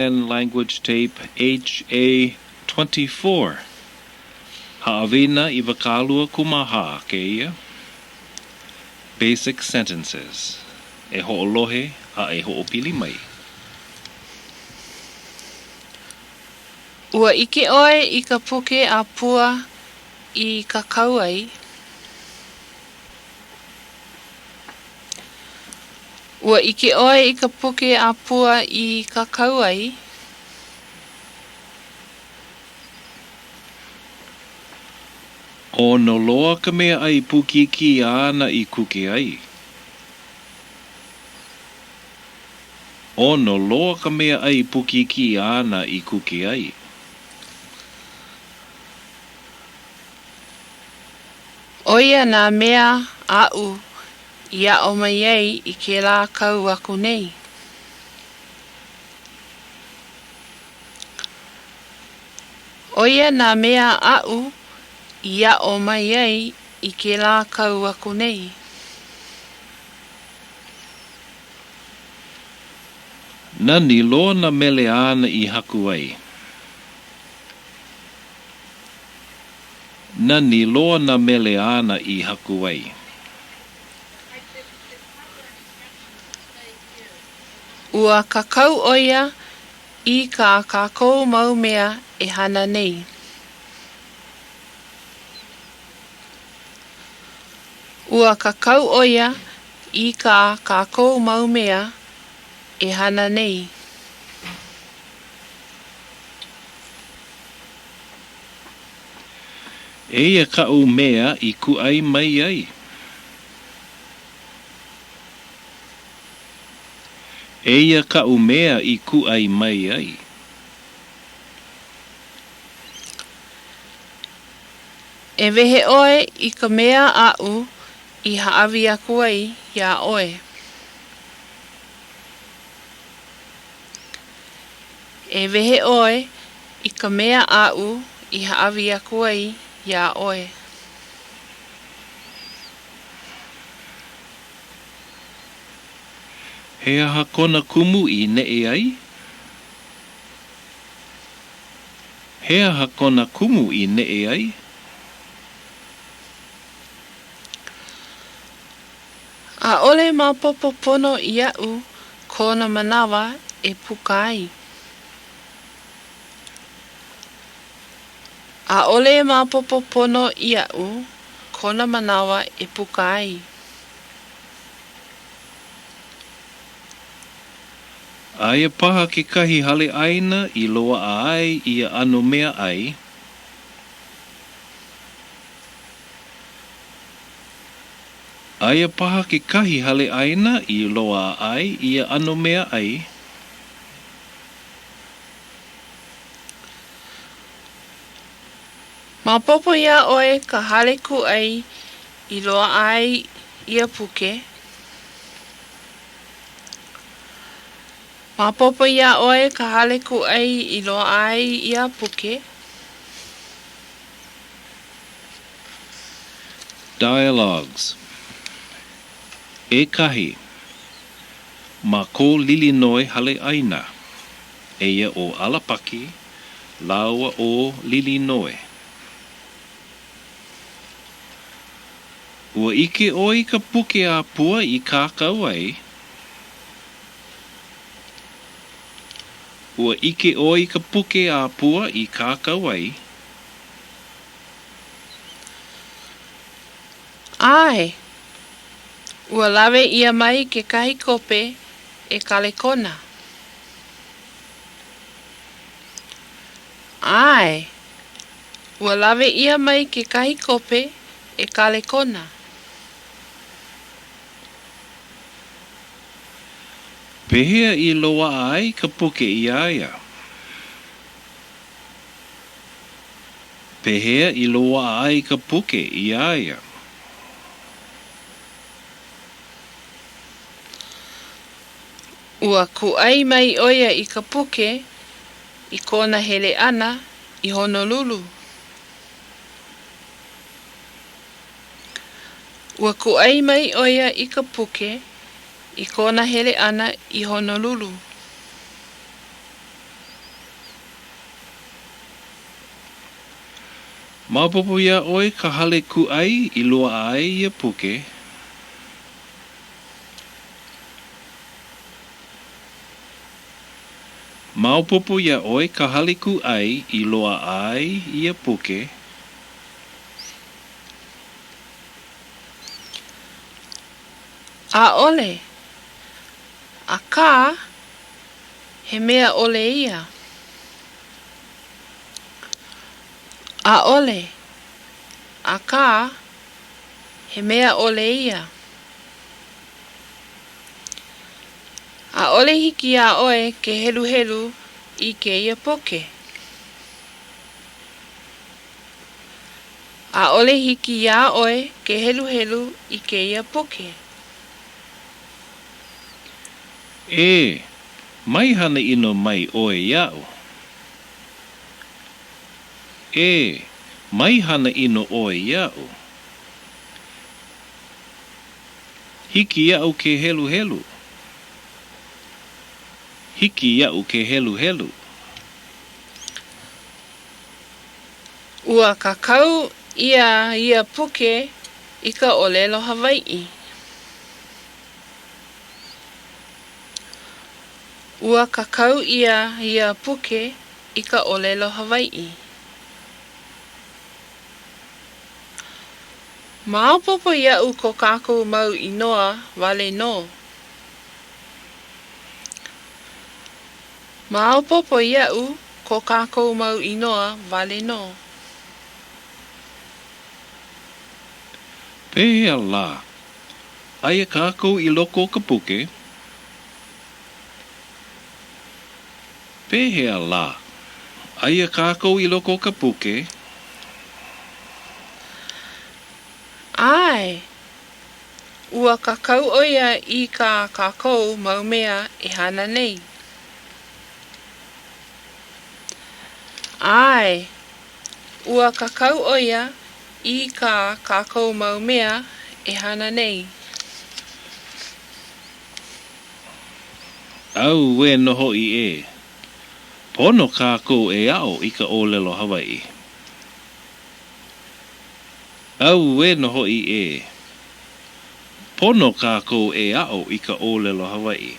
Language tape HA24. Haʻawina Iwakāluakūmāhā keia. Basic sentences. E hoʻolohe a e hoʻopili mai. Ua ike oe I ka puke a pua I ka kauai. Ua ike oe I ka puke a pua I ka kauai. O no loa ka mea ai pukiki ana I kuke ai. O no loa ka mea ai pukiki ana I kuke ai. Oia nā mea a'u ia o mai ai I ke lā kau aku nei. Oia nā mea a'u ia o mai ai I ke lā kau aku nei. Nani loa na mele ana I haku ai. Nani loa na mele ana I haku ai. Ua kakau oia I ka kākou mau mea e hana nei. Ua kakau oia I ka kākou mau mea e hana nei. Eia ka'u mea I ku'ai mai ai. Eia ka'u mea I ku'ai mai ai. E wehe oe I ka mea a'u I haawi aku ai ia oe. E wehe oe I ka mea a'u I haawi aku ai ia oe. He aha kona kumu I ne'e ai? He aha kona kumu I ne'e ai? A ole ma popo pono I a'u kona manawa e puka ai. A ole ma popo pono I a'u kona manawa e puka ai. Aia paha ke kahi hale ʻaina I loa a ai ia ano mea ai. Aia paha ke kahi hale ʻaina I loa a ai ia ano mea ai. Ma popo ia oe ka hale ku ai I loa ai ia puke. Ma popo ia oe ka hale ku ai I loa ai ia puke. Dialogues. E kahi. Ma ko Lilinoe hale ʻaina. Eia o Alapaki, laua o Lilinoe. Ua ike oi ka puke a pua I kākau ai. Ua ike oi ka puke a pua I kākau ai. Ai. Ua lawe ia mai ke kahi kope e kalekona. Ai. Ua lawe ia mai ke kahi kope e kalekona. Pehea I loa ai ka puke I aia. Pehea I loa ai ka puke I aia. Ua kuai mai oia I ka puke I kona hele ana I Honolulu. Ua kuai mai oia I ka puke I kona hele ana I Honolulu. Maopopo ia oe ka hale kuʻai I loa ai ia puke. Maopopo ia oe ka hale kuʻai I loa ai ia puke. ʻaʻole. Akā, he mea ole ia. ʻaʻole. Akā, he mea ole ia. ʻaʻole hiki a oe ke helu helu I ke ia poke. ʻaʻole hiki a oe ke helu helu I ke ia poke. E, mai hana ino mai oe iau. E, mai hana ino oe iau. Hiki iau ke helu helu. Hiki iau ke helu helu. Ua kakau ia puke I ka olelo Hawai'i. Ua kakau ia puke I ka olelo Hawai'i. Maopopo ia'u ko kākou mau inoa wale no. Maopopo ia'u ko kākou mau inoa wale no. Pehea la. Aia kākou I loko ka puke. Pehea la. Aia kākou I loko ka puke. Ai. Ua kakau oia I ka kākou mau mea e hana nei. Ai. Ua kakau oia I ka kākou mau mea e hana nei. Au we noho I e. Pono kākou e ao I ka olelo Hawai'i. Au we noho I e. Pono kākou e ao I ka olelo Hawai'i.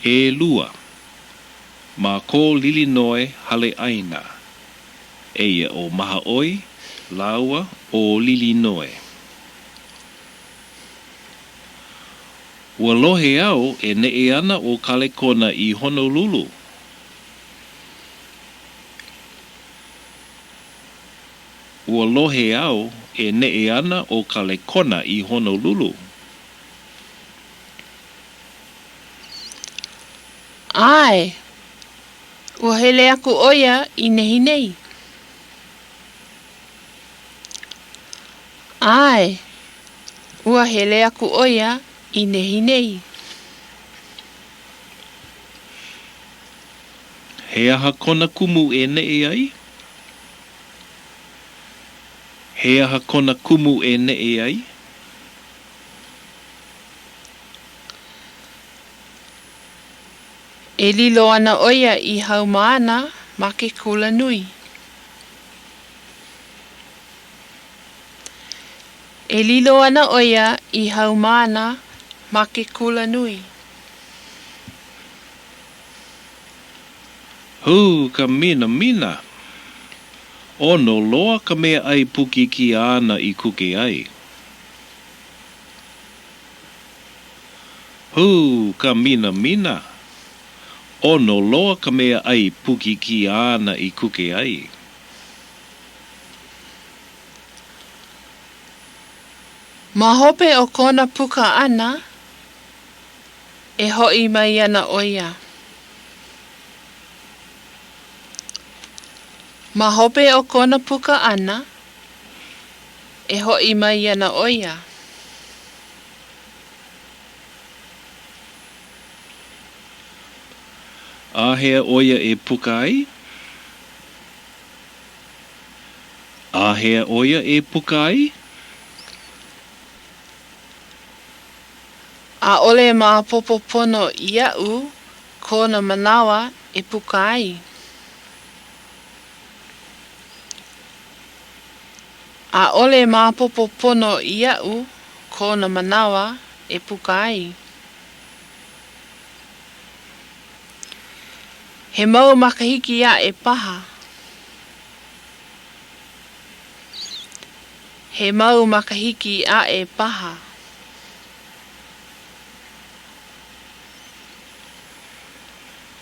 E lua. Ma ko Lilinoe hale ʻaina. Eia o maha oi, laua o Lilinoe. Ua lohe au e neʻe ana o Kalekona I Honolulu. Ua lohe au e neʻe ana o Kalekona I Honolulu. Ai. Ua hele aku oia I nehi nei. Ai. Ua hele aku oia I nehi nei. He aha kona kumu e neʻe ai? He aha kona kumu e neʻe ai? E lilo ana oia I haumana ma ke kula nui. E lilo ana oia I haumana ma ke kula nui. Hu ka mina. Ono loa ka mea ai puki ki ana I kuke ai. Hu ka mina. Ono loa ka mea ai puki ki ana I kuke ai. Ma hope o kona puka ana, e hoi mai ana oia. Ma hope o kona puka ana, e hoi mai ana oia. Ahea oia e puka ai? Ahea oia e puka ai? A ole ma popopono ia'u, kona manawa e puka ai. A ole mapopo pono I a'u kona manawa e puka ai. He mau makahiki a e paha. He mau makahiki a e paha.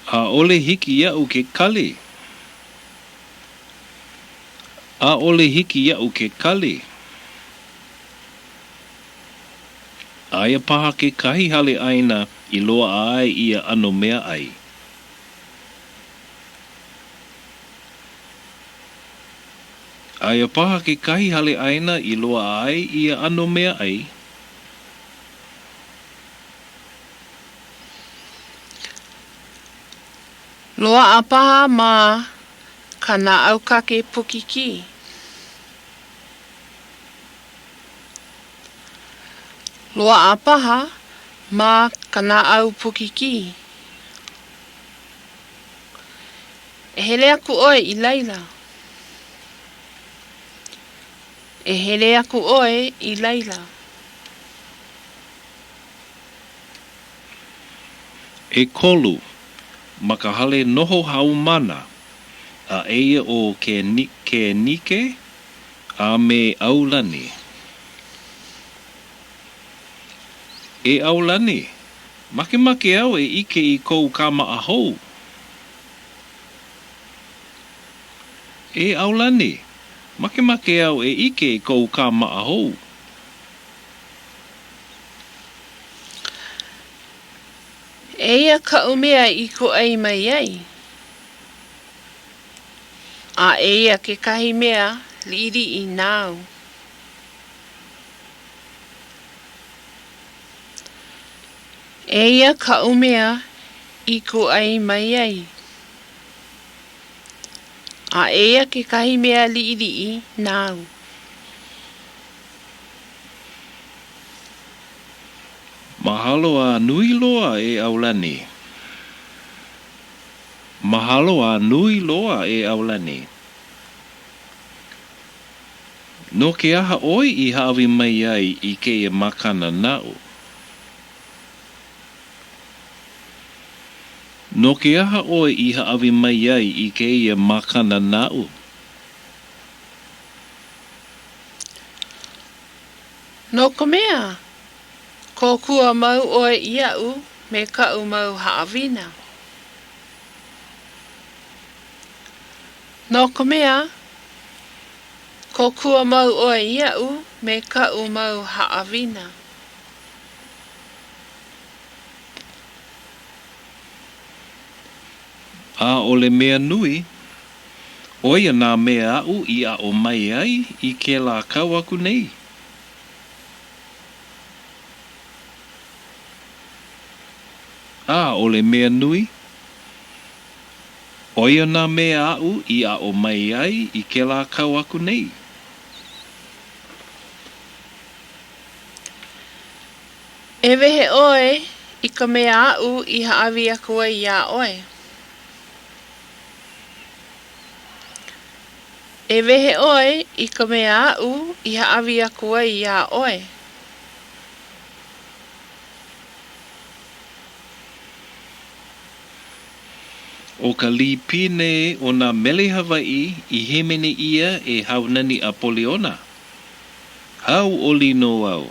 A ole hiki ia'u ke kali. A ole hiki ia'u ke kali. Aia paha ke kahi hale ʻaina I loa ai ia ano mea ai. Aia paha ke kahi hale ʻaina I loa ai ia ano mea ai. Loa a paha ma kana aukake pukiki. Loa a paha ma kana au pukiki. E hele aku oe I laila. E hele aku oe I laila. E kolu, makahale noho haumana, a eia o ke nike, a me Ululani. E Ululani, make au e ike I kou kama ahou. E Ululani, make au e ike I kou kama ahou. Eia ka umea I ko ai mai ai. A eia ke kahi mea liiri I nāu. Eia ka umea I ko ai mai ai. A eia ke kahi mea liiri I nāu. Mahalo a nui loa e Ululani. Mahalo a nui loa e Ululani. No ke aha oi I hawi mai ai I ke e makana nau. No ke aha oi I hawi mai ai I ke e makana nau. No ka mea, ko kua mau oe ia'u me ka'u mau haʻawina. No ka mea, ko kua mau oe ia'u me ka'u mau haʻawina. A ole mea nui, oia nā mea au I a o mai ai I ke la kau aku nei. A ole mea nui, oia nā mea au I a o mai ai I ke la kau aku nei. E wehe oe I ka mea au I haʻawi aku ai ia oe. E wehe oe I ka mea au I haʻawi aku ai ia oe. O ka lipine o nā mele Hawaii I hemene ia e haunani a poliona. Hau o lino au.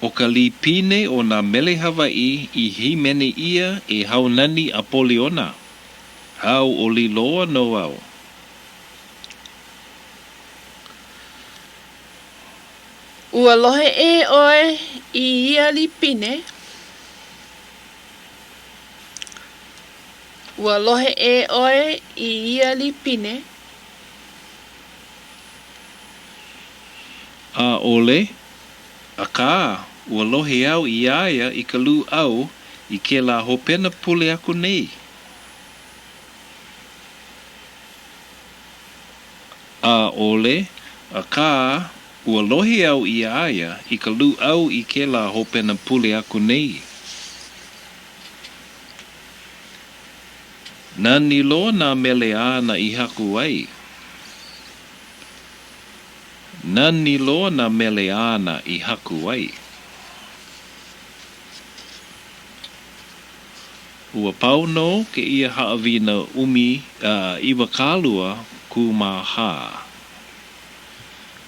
O ka lipine o nā mele Hawaii I hemene ia e haunani a poliona. Hau o liloa no au. Ua lohe e oe I ia lipine. Ua lohe e oe I ia lipine. A ole, a kā, ua lohe au I aia I ka lu au I ke la hopena pule aku nei. A ole, a kā, ua lohe au I aia I ka lu au I ke la hopena pule aku nei. Nani loa nā mele ana I haku ai. Nani loa nā mele ana I haku ai. Ua pau no ke ia Haʻawina Iwakāluakūmāhā.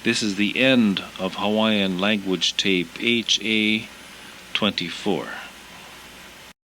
This is the end of Hawaiian language tape HA 24.